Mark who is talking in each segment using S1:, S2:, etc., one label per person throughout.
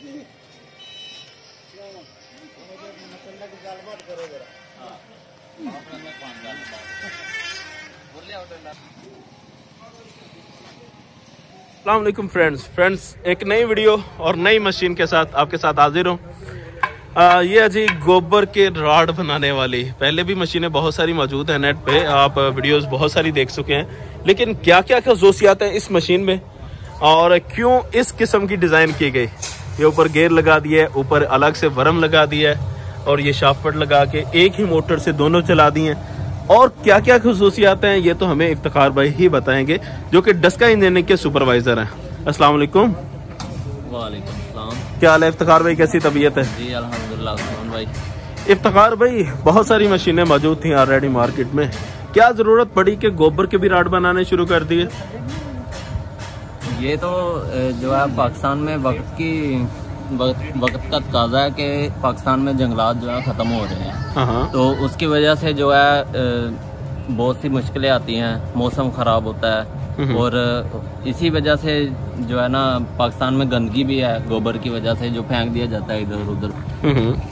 S1: अस्सलाम वालेकुम फ्रेंड्स, एक नई वीडियो और नई मशीन के साथ आपके साथ हाजिर हूँ। ये है जी गोबर के रॉड बनाने वाली। पहले भी मशीनें बहुत सारी मौजूद हैं नेट पे, आप वीडियोस बहुत सारी देख चुके हैं, लेकिन क्या क्या खसूसियात हैं इस मशीन में और क्यों इस किस्म की डिज़ाइन की गई। ये ऊपर गेयर लगा दिया है, ऊपर अलग से वरम लगा दिया है और ये शाफ्ट लगा के एक ही मोटर से दोनों चला दिए हैं। और क्या क्या खसूसियात हैं ये तो हमें इफ्तिखार भाई ही बताएंगे, जो कि डस्का इंजीनियरिंग के सुपरवाइजर हैं। अस्सलाम वालेकुम।
S2: वालेकुम सलाम।
S1: क्या हाल है इफ्तिखार भाई, कैसी तबीयत है?
S2: जी अल्हम्दुलिल्लाह भाई।
S1: इफ्तिखार भाई, बहुत सारी मशीनें मौजूद थी ऑलरेडी मार्केट में, क्या जरूरत पड़ी कि गोबर के भी रॉड बनाने शुरू कर दिए?
S2: ये तो जो है पाकिस्तान में वक्त का तकाजा है कि पाकिस्तान में जंगलात जो है ख़त्म हो रहे हैं, तो उसकी वजह से जो है बहुत सी मुश्किलें आती हैं, मौसम ख़राब होता है और इसी वजह से जो है ना पाकिस्तान में गंदगी भी है गोबर की वजह से, जो फेंक दिया जाता है इधर उधर।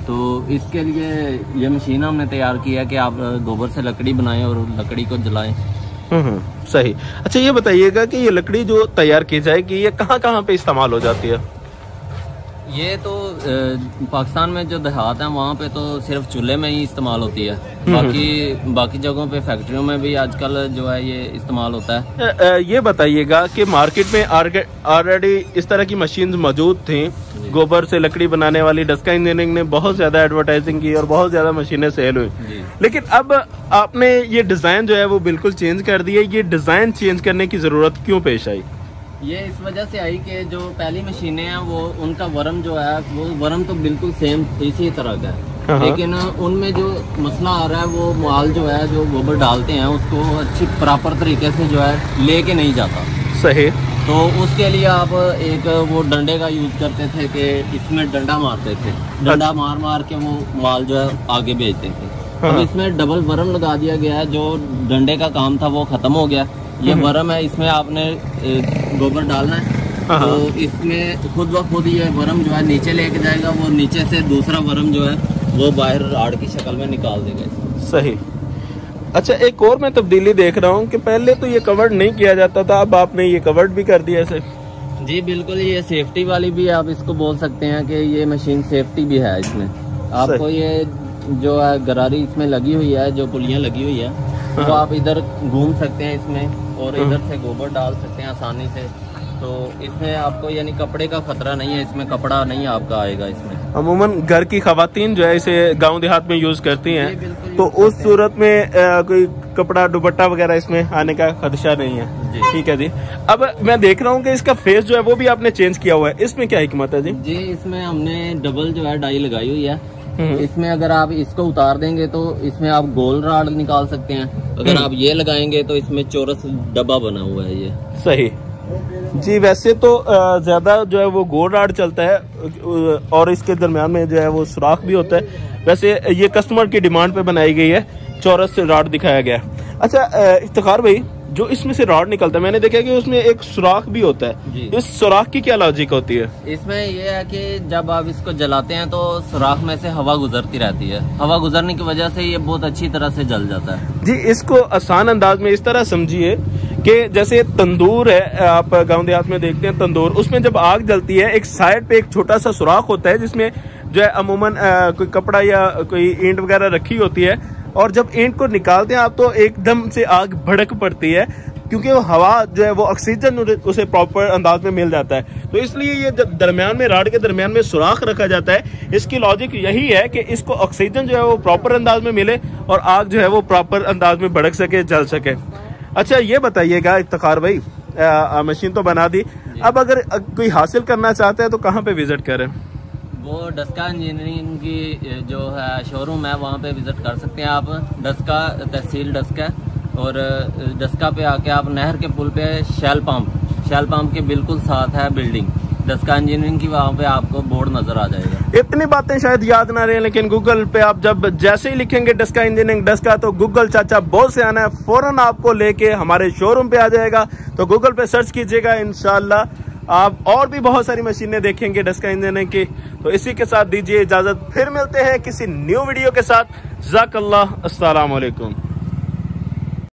S2: तो इसके लिए ये मशीन हमने तैयार की है कि आप गोबर से लकड़ी बनाएं और लकड़ी को जलाएं।
S1: सही। अच्छा ये बताइएगा कि ये लकड़ी जो तैयार की जाएगी ये कहाँ कहाँ पे इस्तेमाल हो जाती है?
S2: ये तो पाकिस्तान में जो देहात है वहाँ पे तो सिर्फ चूल्हे में ही इस्तेमाल होती है, बाकी जगहों पे फैक्ट्रियों में भी आजकल जो है ये इस्तेमाल होता है।
S1: ये बताइएगा कि मार्केट में ऑलरेडी इस तरह की मशीन मौजूद थी गोबर से लकड़ी बनाने वाली। डस्का इंजीनियरिंग ने बहुत ज्यादा एडवर्टाइजिंग की और बहुत ज्यादा मशीनें सेल हुई, लेकिन अब आपने ये डिजाइन जो है वो बिल्कुल चेंज कर दी है। ये डिजाइन चेंज करने की जरूरत क्यों पेश आई?
S2: ये इस वजह से आई कि जो पहली मशीनें हैं वो उनका वरम जो है वो वरम तो बिल्कुल सेम इसी तरह का है, लेकिन उनमें जो मसला आ रहा है वो माल जो है जो गोबर डालते हैं उसको अच्छी प्रॉपर तरीके से जो है लेके नहीं जाता। सही। तो उसके लिए आप एक वो डंडे का यूज करते थे कि इसमें डंडा मारते थे, डंडा मार मार के वो माल जो है आगे भेजते थे। अब इसमें डबल वरम लगा दिया गया है, जो डंडे का काम था वो खत्म हो गया। ये वरम है, इसमें आपने गोबर डालना है तो इसमें खुद ब खुद ये वरम जो है नीचे लेके जाएगा, वो नीचे से दूसरा वरम जो है वो बाहर राड की शक्ल में निकाल देगा।
S1: सही। अच्छा एक और मैं तब्दीली देख रहा हूँ कि पहले तो ये कवर्ड नहीं किया जाता था, अब आपने ये कवर्ड भी कर दिया इसे।
S2: जी बिल्कुल, ये सेफ्टी वाली भी आप इसको बोल सकते हैं कि ये मशीन सेफ्टी भी है। इसमें आपको ये जो है गरारी इसमें लगी हुई है, जो पुलियाँ लगी हुई है, तो आप इधर घूम सकते हैं इसमें और इधर से गोबर डाल सकते हैं आसानी से। तो इसमें आपको यानी कपड़े का खतरा नहीं है, इसमें कपड़ा नहीं आपका आएगा। इसमें अमूमन घर की खवातीन जो है इसे गांव देहात में यूज करती हैं, तो उस सूरत में कोई कपड़ा दुपट्टा वगैरह इसमें आने का खदशा नहीं है। ठीक है जी। अब मैं देख रहा हूँ कि इसका फेस जो है वो भी आपने चेंज किया हुआ है, इसमें क्या हिकमत है जी? जी इसमें हमने डबल जो है डाई लगाई हुई है। इसमें अगर आप इसको उतार देंगे तो इसमें आप गोल राड निकाल सकते हैं, अगर आप ये लगाएंगे तो इसमें चौरस डब्बा बना हुआ है ये।
S1: सही जी। वैसे तो ज्यादा जो है वो गोल राड चलता है और इसके दरम्यान में जो है वो सुराख भी होता है। वैसे ये कस्टमर की डिमांड पे बनाई गई है, चौरस से राड दिखाया गया। अच्छा इफ्तिखार भाई, जो इसमें से रॉड निकलता है मैंने देखा कि उसमें एक सुराख भी होता है, इस सुराख की क्या लॉजिक होती है?
S2: इसमें ये है कि जब आप इसको जलाते हैं तो सुराख में से हवा गुजरती रहती है, हवा गुजरने की वजह से ये बहुत अच्छी तरह से जल जाता है।
S1: जी इसको आसान अंदाज में इस तरह समझिए कि जैसे तंदूर है, आप गाँव देहात में देखते हैं तंदूर, उसमें जब आग जलती है एक साइड पे एक छोटा सा सुराख होता है जिसमें जो है अमूमन कोई कपड़ा या कोई ईंट वगैरह रखी होती है, और जब ईंट को निकालते हैं आप तो एकदम से आग भड़क पड़ती है, क्योंकि वो हवा जो है वो ऑक्सीजन उसे प्रॉपर अंदाज में मिल जाता है। तो इसलिए ये दरमियान में राड के दरमियान में सुराख रखा जाता है। इसकी लॉजिक यही है कि इसको ऑक्सीजन जो है वो प्रॉपर अंदाज में मिले और आग जो है वो प्रॉपर अंदाज में भड़क सके, जल सके। अच्छा ये बताइएगा इफ्तिखार भाई, मशीन तो बना दी, अब अगर कोई हासिल करना चाहता है तो कहाँ पे विजिट करें?
S2: वो डस्का इंजीनियरिंग की जो है शोरूम है वहाँ पे विजिट कर सकते हैं आप। डस्का तहसील डस्का, और डस्का पे आके आप नहर के पुल पे शैल पंप के बिल्कुल साथ है बिल्डिंग डस्का इंजीनियरिंग की, वहाँ पे आपको बोर्ड नजर आ जाएगा।
S1: इतनी बातें शायद याद ना रहे, लेकिन गूगल पे आप जब जैसे ही लिखेंगे डस्का इंजीनियरिंग डस्का, तो गूगल चाचा बहुत से आना है, फौरन आपको लेके हमारे शोरूम पे आ जाएगा। तो गूगल पे सर्च कीजिएगा, इंशाल्लाह आप और भी बहुत सारी मशीनें देखेंगे डस्का इंजन की। तो इसी के साथ दीजिए इजाजत, फिर मिलते हैं किसी न्यू वीडियो के साथ। जज़ाकल्लाह, अस्सलाम वालेकुम।